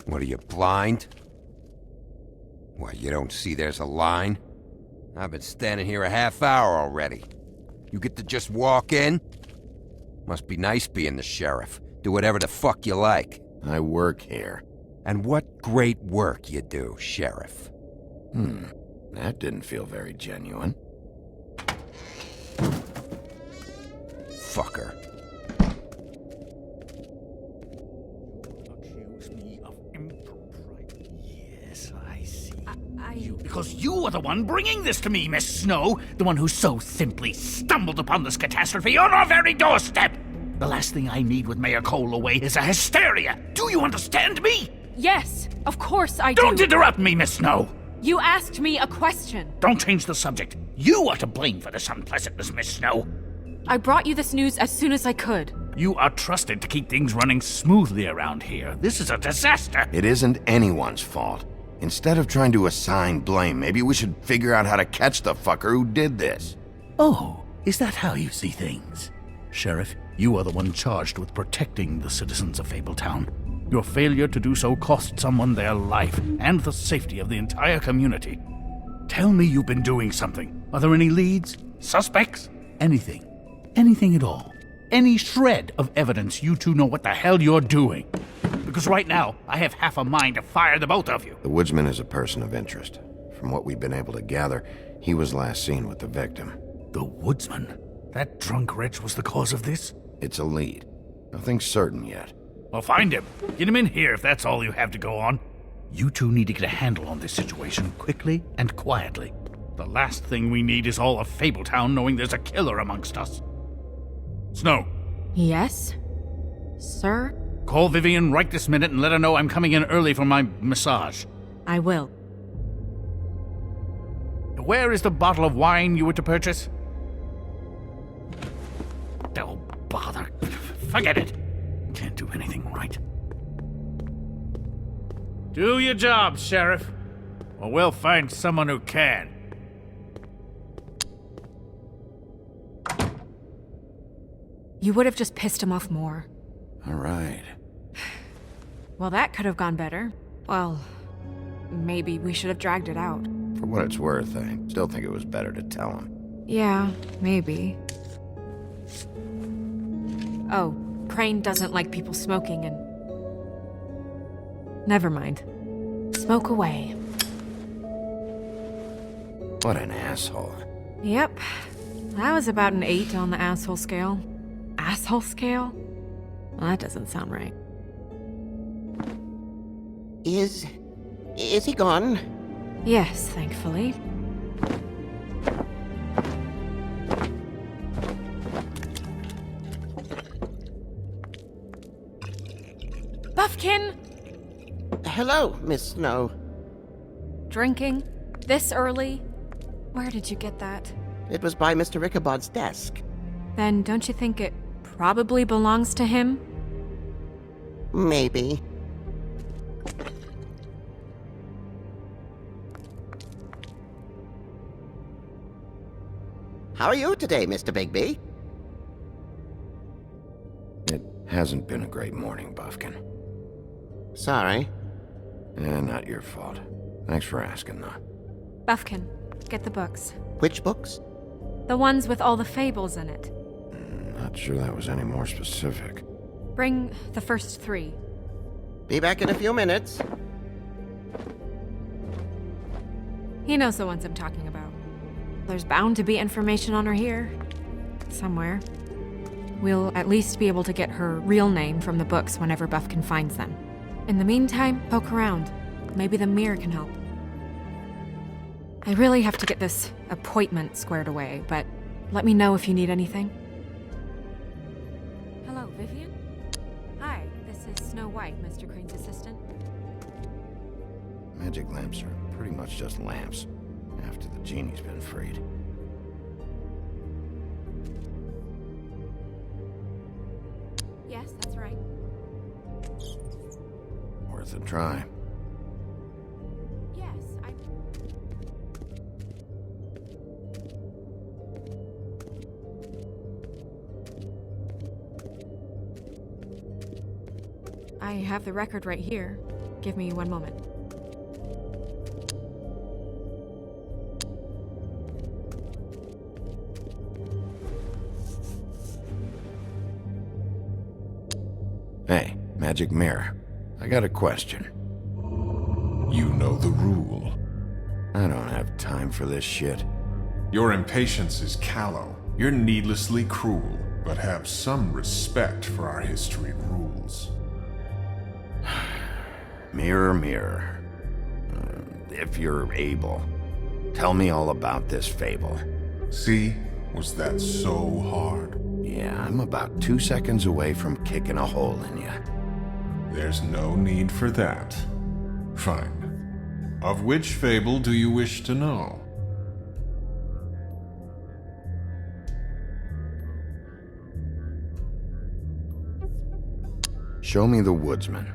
What are you, blind? What, you don't see there's a line? I've been standing here a half hour already. You get to just walk in? Must be nice being the sheriff. Do whatever the fuck you like. I work here. And what great work you do, Sheriff. That didn't feel very genuine. Fucker. Accuse me of impropriety. Yes, I see. Because you are the one bringing this to me, Miss Snow. The one who so simply stumbled upon this catastrophe on our very doorstep. The last thing I need with Mayor Cole away is a hysteria. Do you understand me? Yes, of course I do. Don't interrupt me, Miss Snow. You asked me a question. Don't change the subject. You are to blame for this unpleasantness, Miss Snow. I brought you this news as soon as I could. You are trusted to keep things running smoothly around here. This is a disaster. It isn't anyone's fault. Instead of trying to assign blame, maybe we should figure out how to catch the fucker who did this. Oh, is that how you see things? Sheriff, you are the one charged with protecting the citizens of Fabletown. Your failure to do so cost someone their life and the safety of the entire community. Tell me you've been doing something. Are there any leads? Suspects? Anything. Anything at all. Any shred of evidence you two know what the hell you're doing. Because right now, I have half a mind to fire the both of you. The woodsman is a person of interest. From what we've been able to gather, he was last seen with the victim. The woodsman? That drunk wretch was the cause of this? It's a lead. Nothing's certain yet. Well, find him. Get him in here if that's all you have to go on. You two need to get a handle on this situation quickly and quietly. The last thing we need is all of Fabletown knowing there's a killer amongst us. Snow, Yes? Sir? call Vivian right this minute and let her know I'm coming in early for my massage. I will. Where is the bottle of wine you were to purchase? Oh, bother. Forget it. Can't do anything right. Do your job, Sheriff, or we'll find someone who can. You would have just pissed him off more. All right. Well, that could have gone better. Well, maybe we should have dragged it out. For what it's worth, I still think it was better to tell him. Yeah, maybe. Oh, Crane doesn't like people smoking and... Never mind. Smoke away. What an asshole. Yep. That was about an 8 on the asshole scale. Asshole scale? Well, that doesn't sound right. Is he gone? Yes, thankfully. Buffkin! Hello, Miss Snow. Drinking? This early? Where did you get that? It was by Mr. Ichabod's desk. Then don't you think it probably belongs to him? Maybe. How are you today, Mr. Bigby? It hasn't been a great morning, Buffkin. Sorry. Not your fault. Thanks for asking, though. Buffkin, get the books. Which books? The ones with all the fables in it. Not sure that was any more specific. Bring the first 3. Be back in a few minutes. He knows the ones I'm talking about. There's bound to be information on her here. Somewhere. We'll at least be able to get her real name from the books whenever Buffkin finds them. In the meantime, poke around. Maybe the mirror can help. I really have to get this appointment squared away, but let me know if you need anything. Hello, Vivian? Hi, this is Snow White, Mr. Crane's assistant. Magic lamps are pretty much just lamps, after the genie's been freed. Yes, that's right. Worth a try. Yes, I have the record right here. Give me one moment. Hey, Magic Mirror. I got a question. You know the rule. I don't have time for this shit. Your impatience is callow. You're needlessly cruel, but have some respect for our history rules. Mirror, mirror. If you're able, tell me all about this fable. See? Was that so hard? Yeah, I'm about 2 seconds away from kicking a hole in you. There's no need for that. Fine. Of which fable do you wish to know? Show me the woodsman.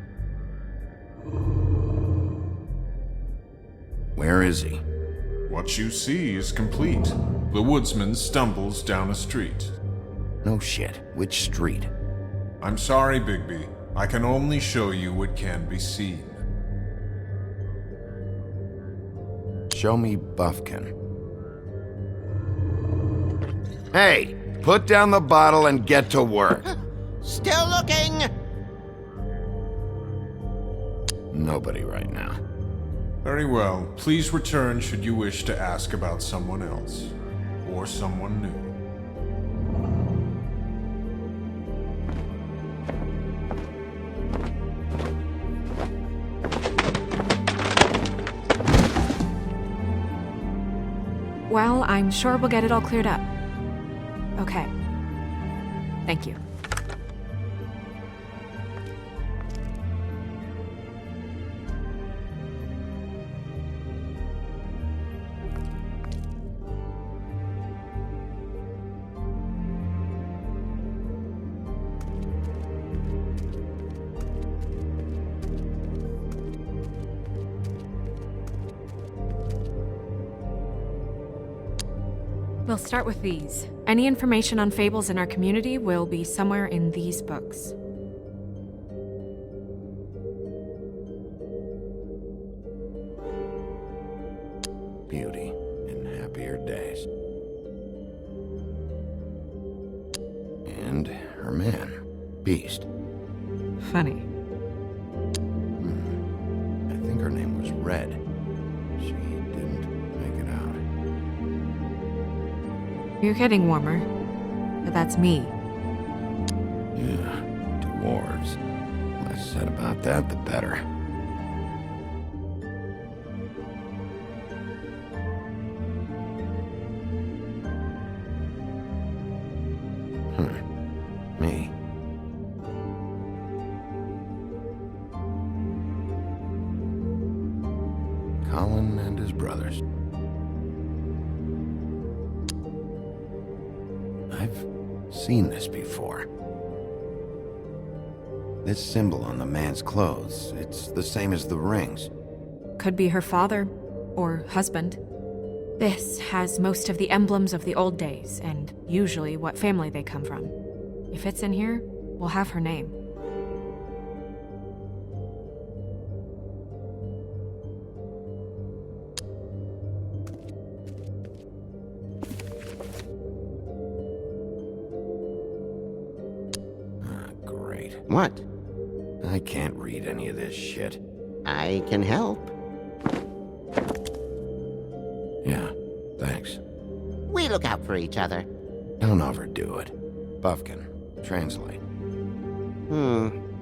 Where is he? What you see is complete. The woodsman stumbles down a street. No shit. Which street? I'm sorry, Bigby. I can only show you what can be seen. Show me Buffkin. Hey! Put down the bottle and get to work. Still looking! Nobody right now. Very well. Please return should you wish to ask about someone else. Or someone new. Well, I'm sure we'll get it all cleared up. Okay. Thank you. We'll start with these. Any information on fables in our community will be somewhere in these books. Beauty in happier days. And her man, Beast. Funny. I think her name was Red. She didn't make it out. You're getting warmer. But that's me. Yeah, dwarves. Less said about that, the better. Me. Colin and his brothers. I've seen this before. This symbol on the man's clothes, it's the same as the rings. Could be her father or husband. This has most of the emblems of the old days, and usually what family they come from. If it's in here, we'll have her name. Great. What? I can't read any of this shit. I can help. Yeah, thanks. We look out for each other. Don't overdo it. Buffkin, translate.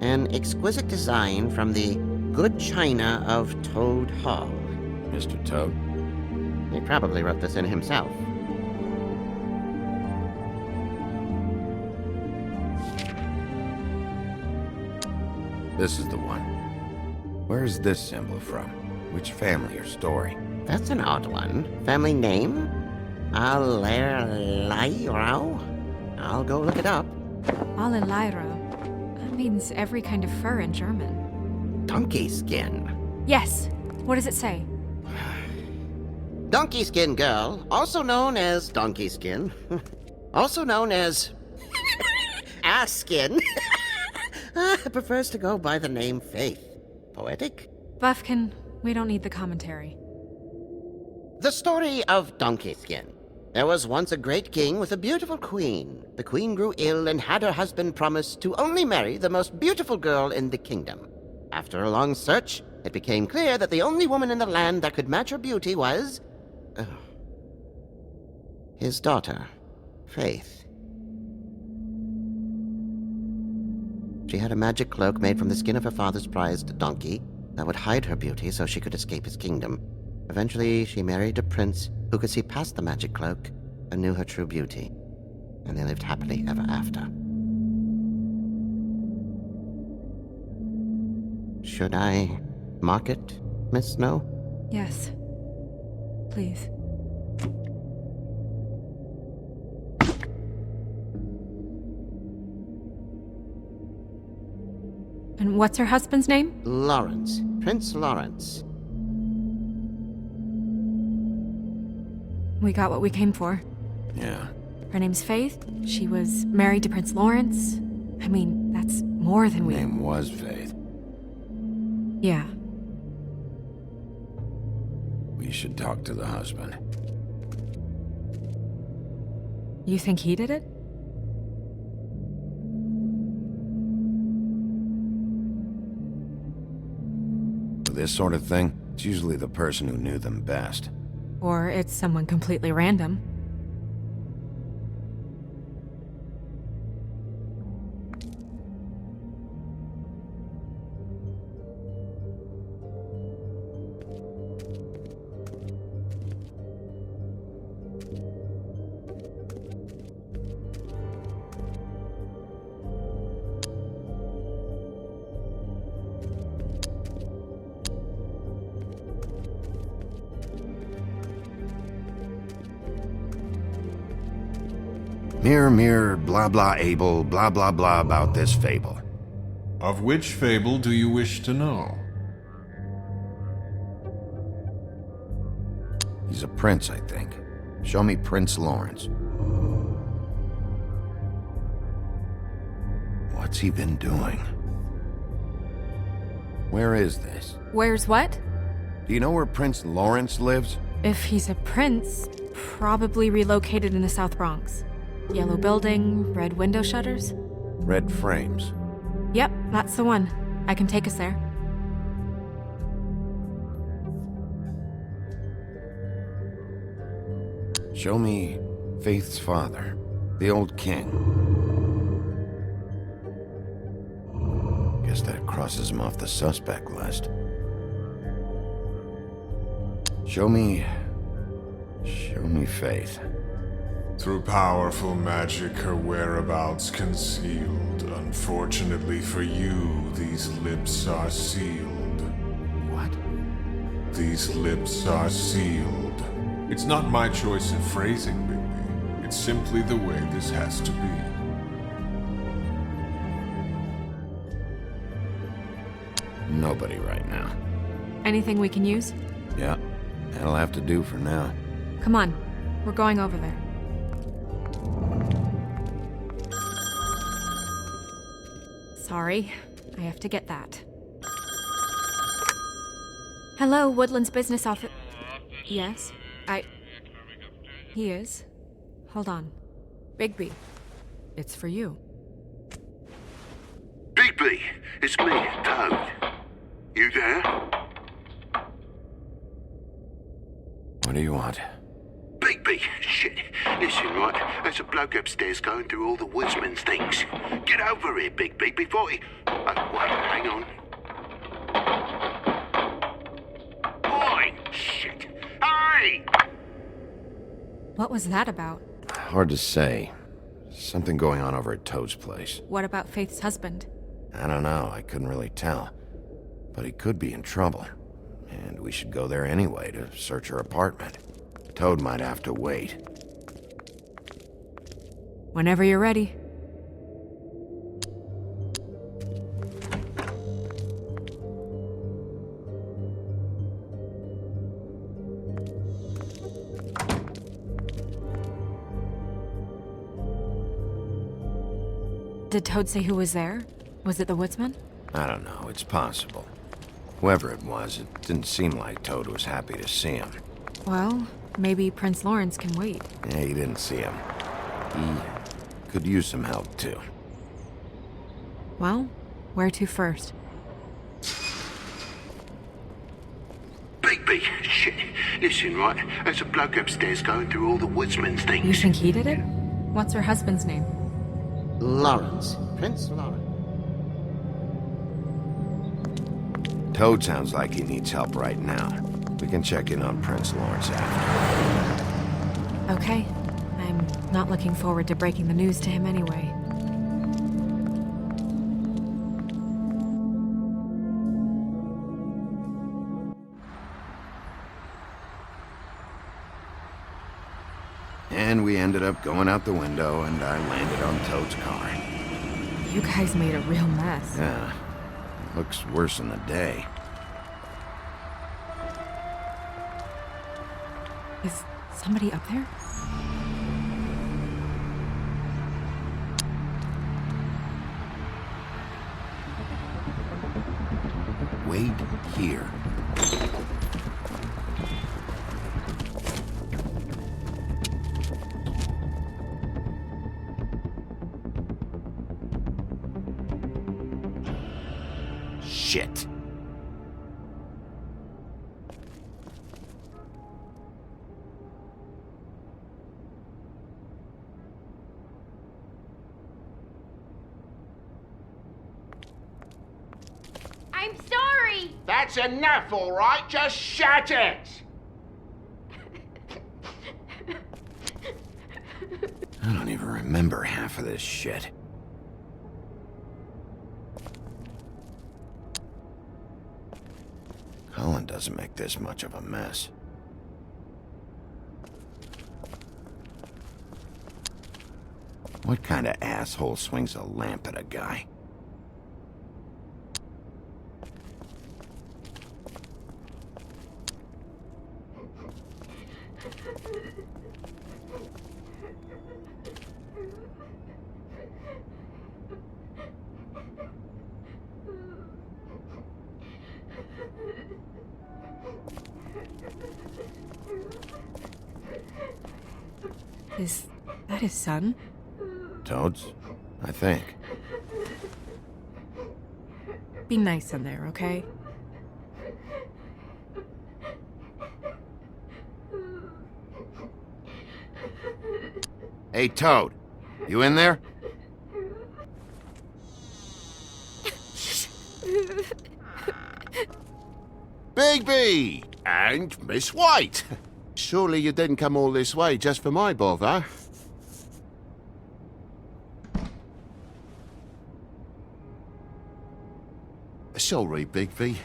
An exquisite design from the good china of Toad Hall. Mr. Toad? He probably wrote this in himself. This is the one. Where's this symbol from? Which family or story? That's an odd one. Family name? Allerleirauh? I'll go look it up. Allerleirauh. That means every kind of fur in German. Donkey skin. Yes. What does it say? Donkey skin girl, also known as donkey skin. Also known as ass skin. Prefers to go by the name Faith. Poetic? Buffkin, we don't need the commentary. The story of Donkey Skin. There was once a great king with a beautiful queen. The queen grew ill and had her husband promise to only marry the most beautiful girl in the kingdom. After a long search, it became clear that the only woman in the land that could match her beauty was... his daughter, Faith. She had a magic cloak made from the skin of her father's prized donkey that would hide her beauty so she could escape his kingdom. Eventually, she married a prince who could see past the magic cloak and knew her true beauty. And they lived happily ever after. Should I mark it, Miss Snow? Yes. Please. And what's her husband's name? Lawrence. Prince Lawrence. We got what we came for. Yeah. Her name's Faith. She was married to Prince Lawrence. I mean, that's more than we... Name was Faith. Yeah. We should talk to the husband. You think he did it? For this sort of thing, it's usually the person who knew them best. Or it's someone completely random. Mirror, mirror, blah blah able, blah blah blah about this fable. Of which fable do you wish to know? He's a prince, I think. Show me Prince Lawrence. What's he been doing? Where is this? Where's what? Do you know where Prince Lawrence lives? If he's a prince, probably relocated in the South Bronx. Yellow building, red window shutters. Red frames. Yep, that's the one. I can take us there. Show me Faith's father, the old king. Guess that crosses him off the suspect list. Show me Faith. Through powerful magic, her whereabouts concealed. Unfortunately for you, these lips are sealed. What? These lips are sealed. It's not my choice of phrasing, Bigby. It's simply the way this has to be. Nobody right now. Anything we can use? Yeah, that'll have to do for now. Come on, we're going over there. Sorry, I have to get that. Hello, Woodland's business office. Yes, He is. Hold on. Bigby, it's for you. Bigby, it's me, Toad. You there? What do you want? Bigby, shit. Listen, right, there's a bloke upstairs going through all the woodsman's things. Get over here, Bigby, before he... Oh, wait, hang on. Oi, shit. Hey! What was that about? Hard to say. Something going on over at Toad's place. What about Faith's husband? I don't know, I couldn't really tell. But he could be in trouble. And we should go there anyway to search her apartment. Toad might have to wait. Whenever you're ready. Did Toad say who was there? Was it the woodsman? I don't know, it's possible. Whoever it was, it didn't seem like Toad was happy to see him. Well, maybe Prince Lawrence can wait. Yeah, he didn't see him. He could use some help, too. Well, where to first? Bigby, shit. Listen, right? There's a bloke upstairs going through all the woodsman's things. You think he did it? What's her husband's name? Lawrence. Prince Lawrence. Toad sounds like he needs help right now. We can check in on Prince Lawrence after. Okay. I'm not looking forward to breaking the news to him anyway. And we ended up going out the window, and I landed on Toad's car. You guys made a real mess. Yeah, looks worse in the day. Is somebody up there? Wait here. Shit. I'm sorry! That's enough, all right? Just shut it! I don't even remember half of this shit. Colin doesn't make this much of a mess. What kind of asshole swings a lamp at a guy? Is that his son? Toads? I think. Be nice in there, okay? Hey, Toad. You in there? Bigby! And Miss White! Surely you didn't come all this way just for my bother? Sorry, Bigby.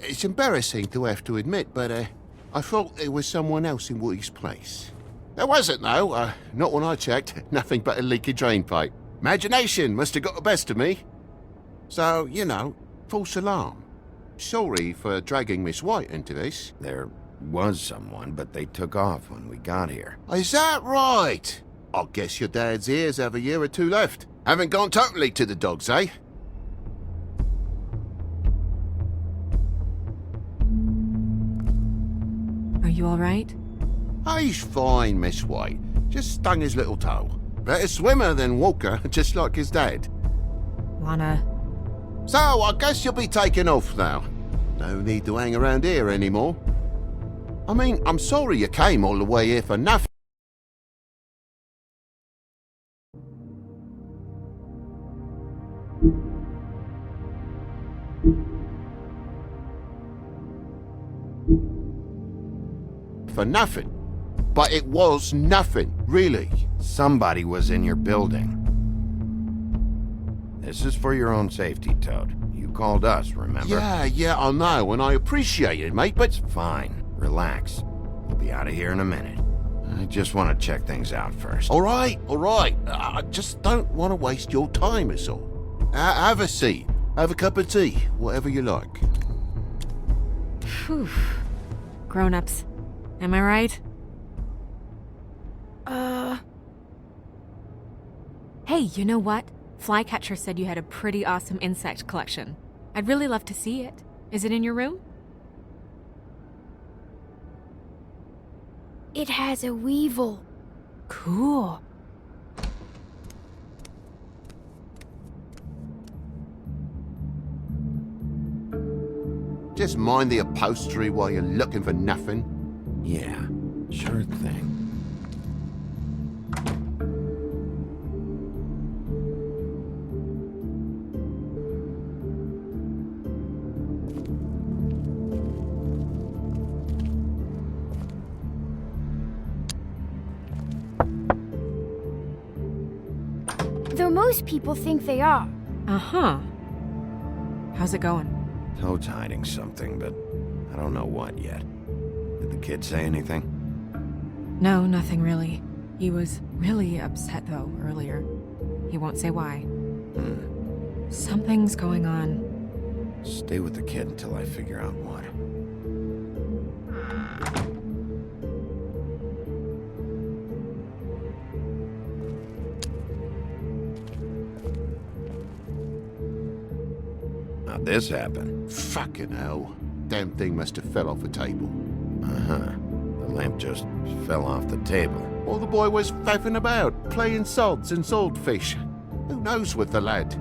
It's embarrassing to have to admit, but I thought there was someone else in Woody's place. There wasn't, though. Not when I checked. Nothing but a leaky drain pipe. Imagination must have got the best of me. So, you know, false alarm. Sorry for dragging Miss White into this. There was someone, but they took off when we got here. Is that right? I guess your dad's ears have a year or two left. Haven't gone totally to the dogs, eh? Are you alright? He's fine, Miss White. Just stung his little toe. Better swimmer than walker, just like his dad. Lana, So, I guess you'll be taking off now. No need to hang around here anymore. I mean, I'm sorry you came all the way here for nothing. For nothing. But it was nothing, really. Somebody was in your building. This is for your own safety, Toad. You called us, remember? Yeah, I know, and I appreciate it, mate, but... Fine. Relax. We'll be out of here in a minute. I just want to check things out first. All right. I just don't want to waste your time, is all. Have a seat. Have a cup of tea. Whatever you like. Phew. Grown-ups. Am I right? Hey, you know what? Flycatcher said you had a pretty awesome insect collection. I'd really love to see it. Is it in your room? It has a weevil. Cool. Just mind the upholstery while you're looking for nothing. Yeah, sure thing. Though most people think they are. Uh-huh. How's it going? Toad's hiding something, but I don't know what yet. Did the kid say anything? No, nothing really. He was really upset, though, earlier. He won't say why. Something's going on. Stay with the kid until I figure out what. How'd this happen? Fucking hell. Damn thing must have fell off a table. Uh-huh. The lamp just fell off the table. Or the boy was faffing about, playing sods and swordfish. Who knows with the lad?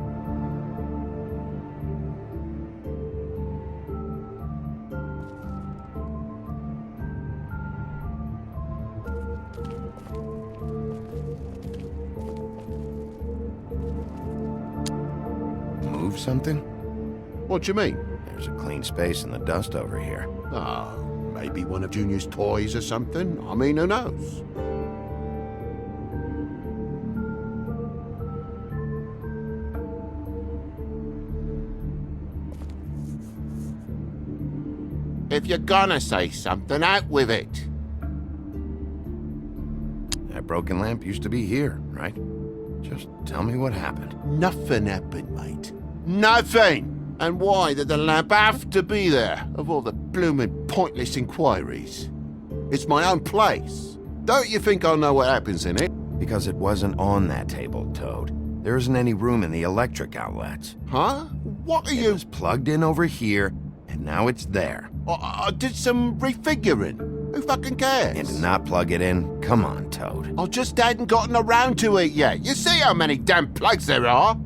Move something? What do you mean? There's a clean space in the dust over here. Oh, maybe one of Junior's toys or something. I mean, who knows? If you're gonna say something, out with it. That broken lamp used to be here, right? Just tell me what happened. Nothing happened, mate. Nothing! And why did the lamp have to be there, of all the bloomin' pointless inquiries? It's my own place. Don't you think I'll know what happens in it? Because it wasn't on that table, Toad. There isn't any room in the electric outlets. Huh? What are It you... was plugged in over here, and now it's there. I did some refiguring. Who fucking cares? You did not plug it in? Come on, Toad. I just hadn't gotten around to it yet. You see how many damn plugs there are?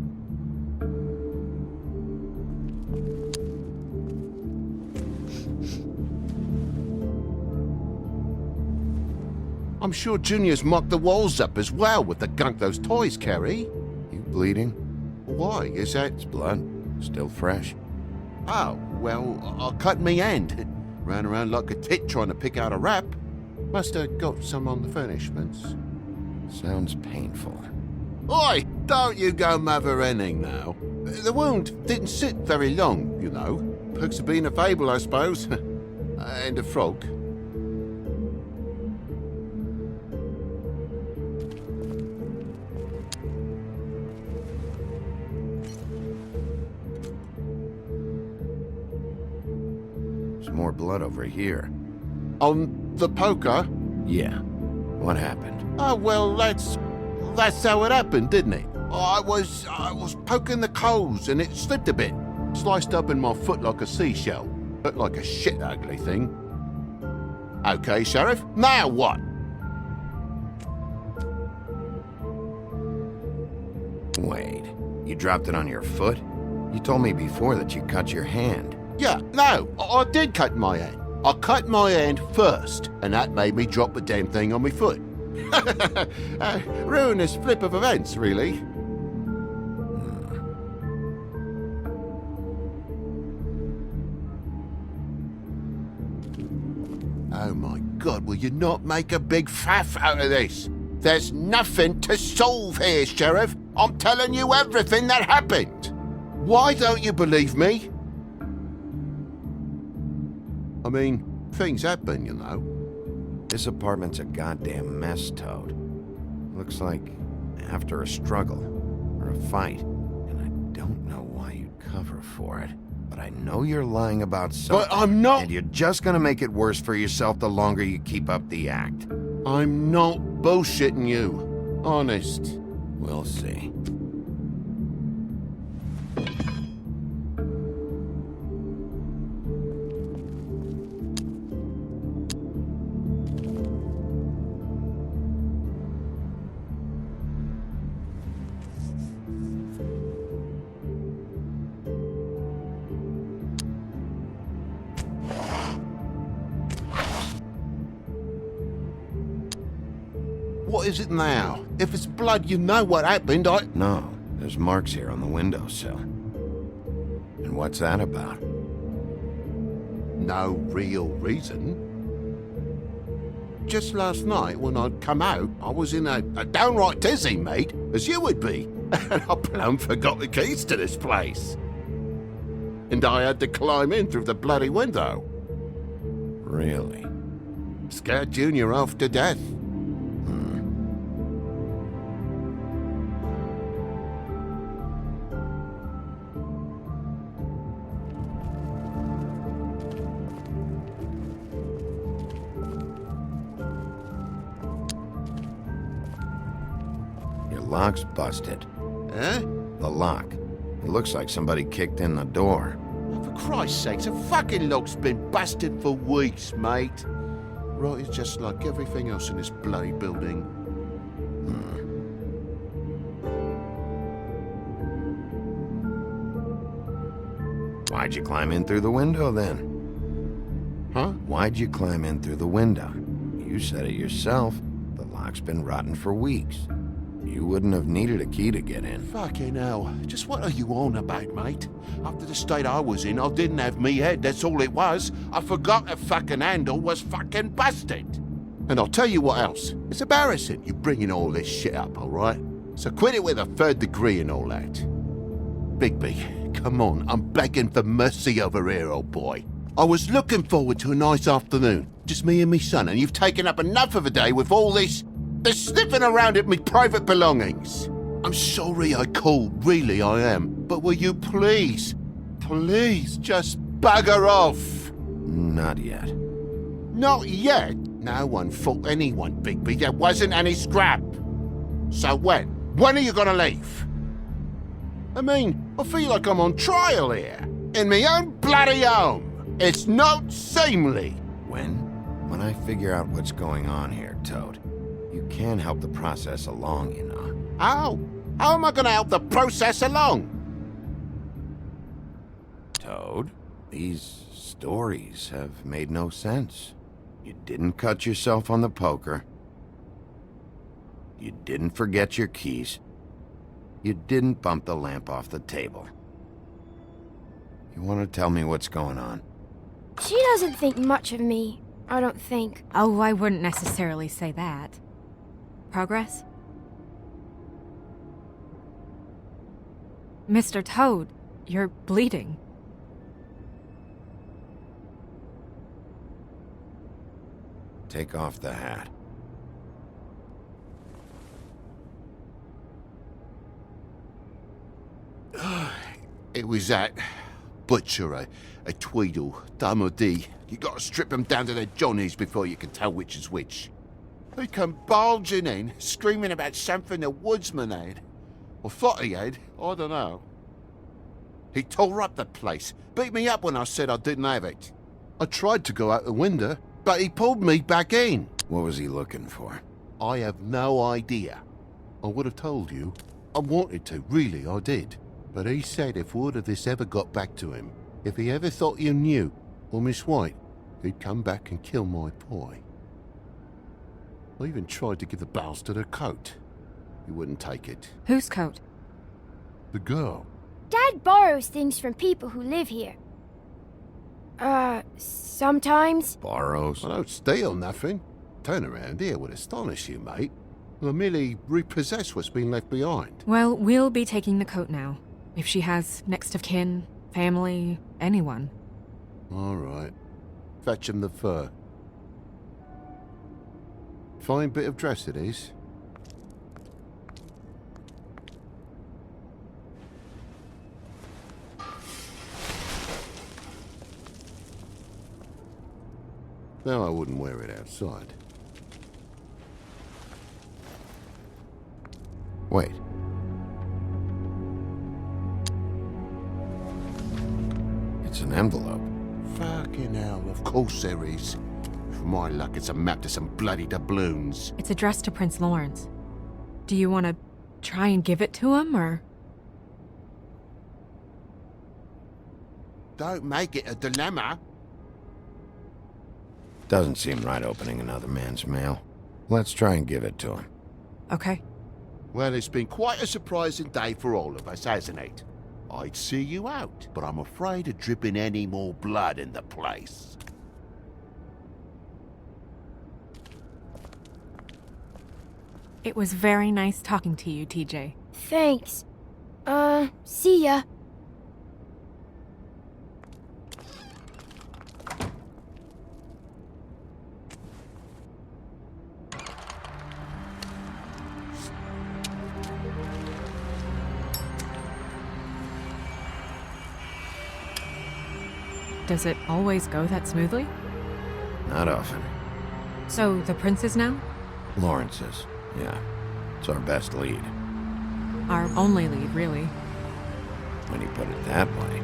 I'm sure Junior's mocked the walls up as well with the gunk those toys carry. You bleeding? Why? Is that... It's blood. Still fresh. Oh, well, I cut me hand. Ran around like a tit trying to pick out a wrap. Must have got some on the furnishments. Sounds painful. Oi! Don't you go mother-henning now. The wound didn't sit very long, you know. Perks of being a fable, I suppose. And a frog. There's more blood over here. On the poker? Yeah. What happened? Oh, well, that's how it happened, didn't it? I was poking the coals and it slipped a bit. Sliced up in my foot like a seashell. Looked like a shit ugly thing. Okay, Sheriff, now what? Wait. You dropped it on your foot? You told me before that you cut your hand. Yeah, no, I did cut my hand. I cut my hand first, and that made me drop the damn thing on my foot. Ruinous flip of events, really. Oh my God, will you not make a big faff out of this? There's nothing to solve here, Sheriff. I'm telling you everything that happened. Why don't you believe me? I mean, things happen, you know. This apartment's a goddamn mess, Toad. Looks like after a struggle or a fight. And I don't know why you'd cover for it. But I know you're lying about something. But I'm not... And you're just gonna make it worse for yourself the longer you keep up the act. I'm not bullshitting you. Honest. We'll see. is it now? If it's blood, you know what happened. No, there's marks here on the windowsill. And what's that about? No real reason. Just last night, when I'd come out, I was in a downright dizzy, mate, as you would be. And I plumb forgot the keys to this place. And I had to climb in through the bloody window. Really? Scared Junior off to death. Your lock's busted. Eh? The lock. It looks like somebody kicked in the door. Oh, for Christ's sakes, the fucking lock's been busted for weeks, mate. Right, it's just like everything else in this bloody building. Why'd you climb in through the window then? Huh? Why'd you climb in through the window? You said it yourself. The lock's been rotten for weeks. You wouldn't have needed a key to get in. Fucking hell. Just what are you on about, mate? After the state I was in, I didn't have me head, that's all it was. I forgot the fucking handle was fucking busted. And I'll tell you what else. It's embarrassing you bringing all this shit up, alright? So quit it with a 3rd degree and all that. Bigby, come on, I'm begging for mercy over here, old boy. I was looking forward to a nice afternoon. Just me and me son, and you've taken up enough of a day with all this sniffing around at me private belongings. I'm sorry I called, really I am. But will you please just bugger off? Not yet. Not yet? No one fought anyone, Bigby. There wasn't any scrap. So when? When are you gonna leave? I mean, I feel like I'm on trial here. In my own bloody home. It's not seemly. When I figure out what's going on here, Toad. You can help the process along, you know. How? How am I gonna help the process along? Toad, these stories have made no sense. You didn't cut yourself on the poker. You didn't forget your keys. You didn't bump the lamp off the table. You want to tell me what's going on? She doesn't think much of me, I don't think. Oh, I wouldn't necessarily say that. Progress? Mr. Toad, you're bleeding. Take off the hat. It was that butcher, a Tweedle, Dum D. You gotta strip them down to their johnnies before you can tell which is which. He come bulging in, screaming about something the woodsman had. Or thought he had, I don't know. He tore up the place, beat me up when I said I didn't have it. I tried to go out the window, but he pulled me back in. What was he looking for? I have no idea. I would have told you. I wanted to, really, I did. But he said if word of this ever got back to him, if he ever thought you knew, or Miss White, he'd come back and kill my boy. I even tried to give the bastard a coat. He wouldn't take it. Whose coat? The girl. Dad borrows things from people who live here. Sometimes. Borrows? I don't steal nothing. Turn around here would astonish you, mate. I merely repossess what's been left behind. Well, we'll be taking the coat now. If she has next of kin, family, anyone. All right. Fetch him the fur. Fine bit of dress it is. Now I wouldn't wear it outside. Wait. It's an envelope. Fucking hell, of course there is. For my luck, it's a map to some bloody doubloons. It's addressed to Prince Lawrence. Do you want to try and give it to him, or...? Don't make it a dilemma. Doesn't seem right opening another man's mail. Let's try and give it to him. Okay. Well, it's been quite a surprising day for all of us, hasn't it? I'd see you out, but I'm afraid of dripping any more blood in the place. It was very nice talking to you, TJ. Thanks. See ya. Does it always go that smoothly? Not often. So, the prince is now? Lawrence's, yeah. It's our best lead. Our only lead, really. When you put it that way.